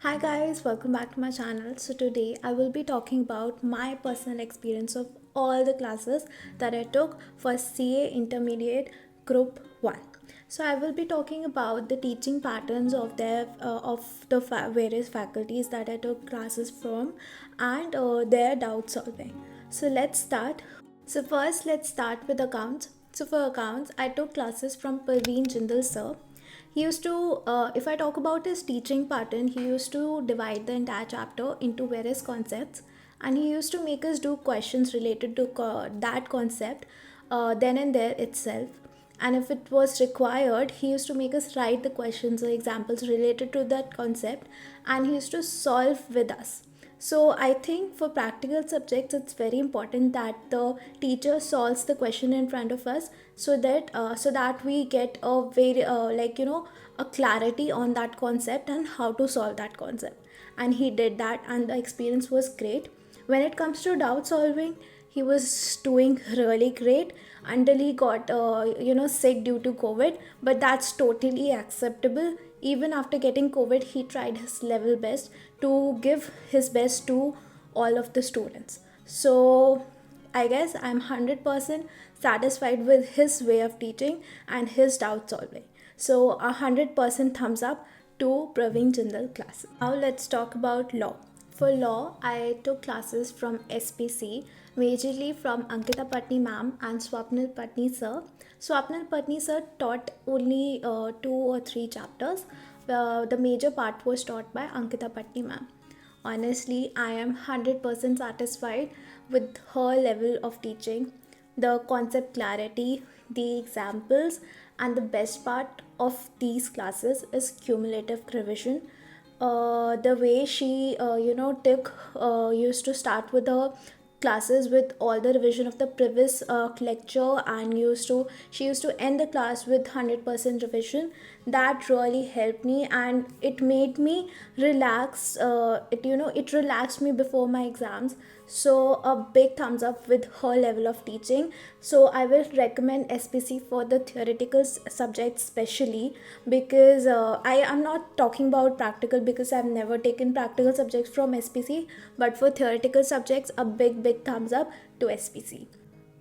Hi guys, welcome back to my channel. So today I will be talking about my personal experience of all the classes that I took for CA Intermediate Group 1. So I will be talking about the teaching patterns of various faculties that I took classes from and their doubt solving. So let's start. So first let's start with accounts. So for accounts, I took classes from Parveen Jindal sir. He used to, if I talk about his teaching pattern, he used to divide the entire chapter into various concepts, and he used to make us do questions related to that concept then and there itself. And if it was required, he used to make us write the questions or examples related to that concept, and he used to solve with us. So I think for practical subjects, it's very important that the teacher solves the question in front of us, so that we get a very a clarity on that concept and how to solve that concept. And he did that, and the experience was great. When it comes to doubt solving, he was doing really great until he got sick due to COVID, but that's totally acceptable. Even after getting COVID, he tried his level best to give his best to all of the students. So I guess I'm 100% satisfied with his way of teaching and his doubt solving. So 100% thumbs up to Praveen Jindal classes. Now let's talk about law. For law, I took classes from SPC, majorly from Ankita Patni ma'am and Swapnil Patni sir. Swapnil Patni sir taught only 2 or 3 chapters. The major part was taught by Ankita Patni ma'am. Honestly, I am 100% satisfied with her level of teaching, the concept clarity, the examples, and the best part of these classes is cumulative revision. The way she took used to start with the classes with all the revision of the previous lecture, and she used to end the class with 100% revision. That really helped me, and it made me relax. It relaxed me before my exams. So a big thumbs up with her level of teaching. So I will recommend SPC for the theoretical subjects especially, because I am not talking about practical because I've never taken practical subjects from SPC, but for theoretical subjects, a big thumbs up to SPC.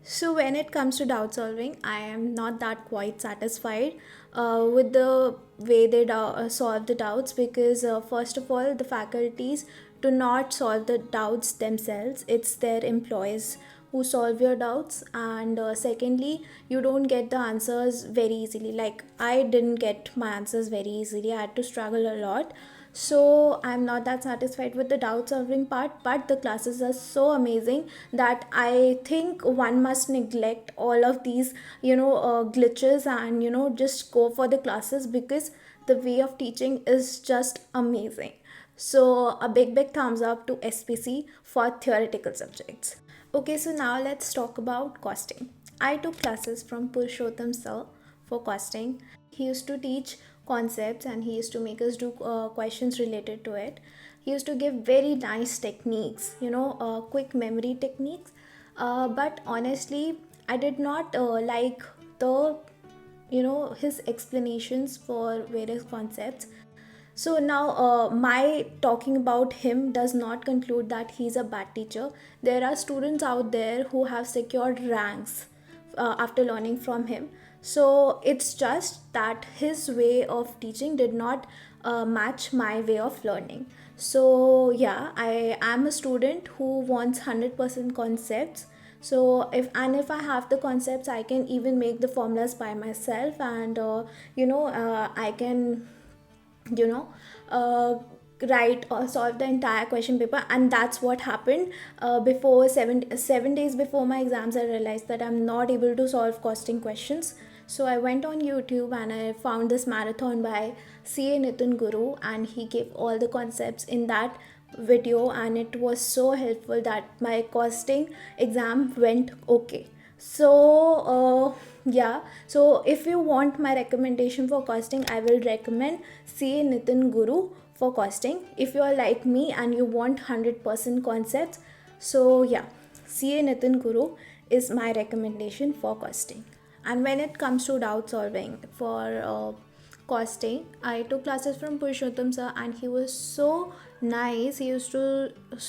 So when it comes to doubt solving, I am not that quite satisfied with the way they solve the doubts, because first of all, the faculties do not solve the doubts themselves. It's their employees who solve your doubts, and secondly, you don't get the answers very easily. Like, I didn't get my answers very easily. I had to struggle a lot. So I'm not that satisfied with the doubt solving part, but the classes are so amazing that I think one must neglect all of these glitches, and just go for the classes, because the way of teaching is just amazing. So a big thumbs up to SPC for theoretical subjects. Okay, so now let's talk about costing. I took classes from Purushottam sir for costing. He used to teach concepts, and he used to make us do questions related to it. He used to give very nice techniques, quick memory techniques. But honestly, I did not like the his explanations for various concepts. So now, my talking about him does not conclude that he's a bad teacher. There are students out there who have secured ranks after learning from him. So it's just that his way of teaching did not match my way of learning. So yeah, I am a student who wants 100% concepts. So if I have the concepts, I can even make the formulas by myself, and I can you know uh, write or solve the entire question paper. And that's what happened. Before 7 days before my exams, I realized that I'm not able to solve costing questions. So I went on YouTube and I found this marathon by CA Nitin Guru, and he gave all the concepts in that video, and it was so helpful that my costing exam went okay. So yeah, so if you want my recommendation for costing, I will recommend CA Nitin Guru for costing. If you are like me and you want 100% concepts, so yeah, CA Nitin Guru is my recommendation for costing. And when it comes to doubt solving for costing. I took classes from Purushottam sir, and he was so nice. He used to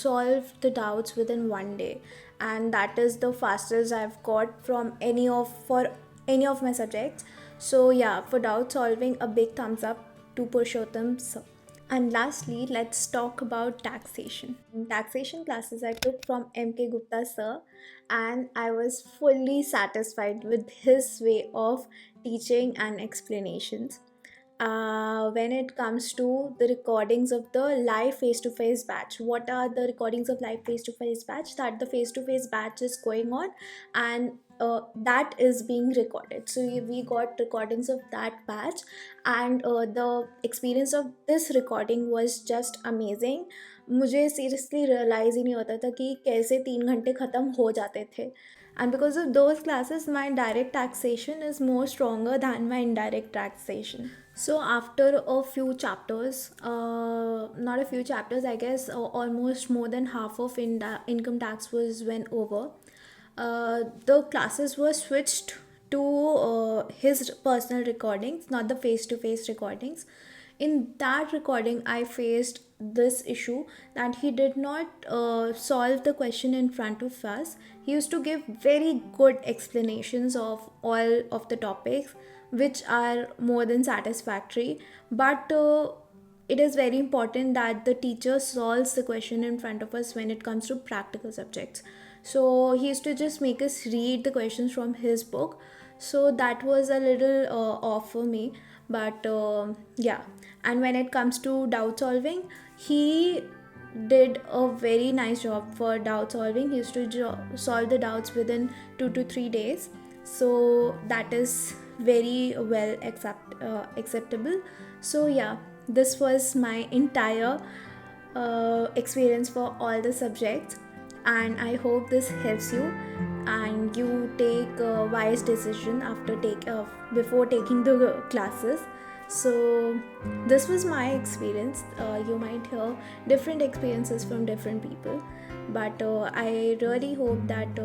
solve the doubts within one day, and that is the fastest I've got from any of my subjects. So yeah, for doubt solving, a big thumbs up to Purushottam sir. And lastly, let's talk about taxation. In taxation classes I took from MK Gupta sir, and I was fully satisfied with his way of teaching and explanations. When it comes to the recordings of the live face-to-face batch, what are the recordings of live face-to-face batch? That the face-to-face batch is going on, and that is being recorded. So we got recordings of that batch, and the experience of this recording was just amazing. मुझे seriously realise ही नहीं होता था कि कैसे 3 घंटे ख़त्म हो जाते थे. And because of those classes, my direct taxation is more stronger than my indirect taxation. So after a few chapters, not a few chapters, I guess almost more than half of income tax was went over. The classes were switched to his personal recordings, not the face-to-face recordings. In that recording, I faced this issue that he did not solve the question in front of us. He used to give very good explanations of all of the topics, which are more than satisfactory. But it is very important that the teacher solves the question in front of us when it comes to practical subjects. So he used to just make us read the questions from his book. So that was a little off for me. But yeah, and when it comes to doubt solving, he did a very nice job for doubt solving. He used to solve the doubts within 2 to 3 days. So that is very well acceptable. So yeah, this was my entire experience for all the subjects, and I hope this helps you and you take a wise decision before taking the classes. So this was my experience. You might hear different experiences from different people, but I really hope that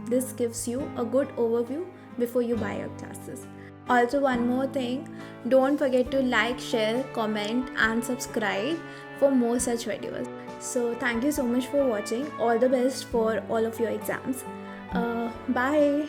this gives you a good overview before you buy your classes. Also, one more thing, don't forget to like, share, comment and subscribe for more such videos. So thank you so much for watching. All the best for all of your exams. Bye.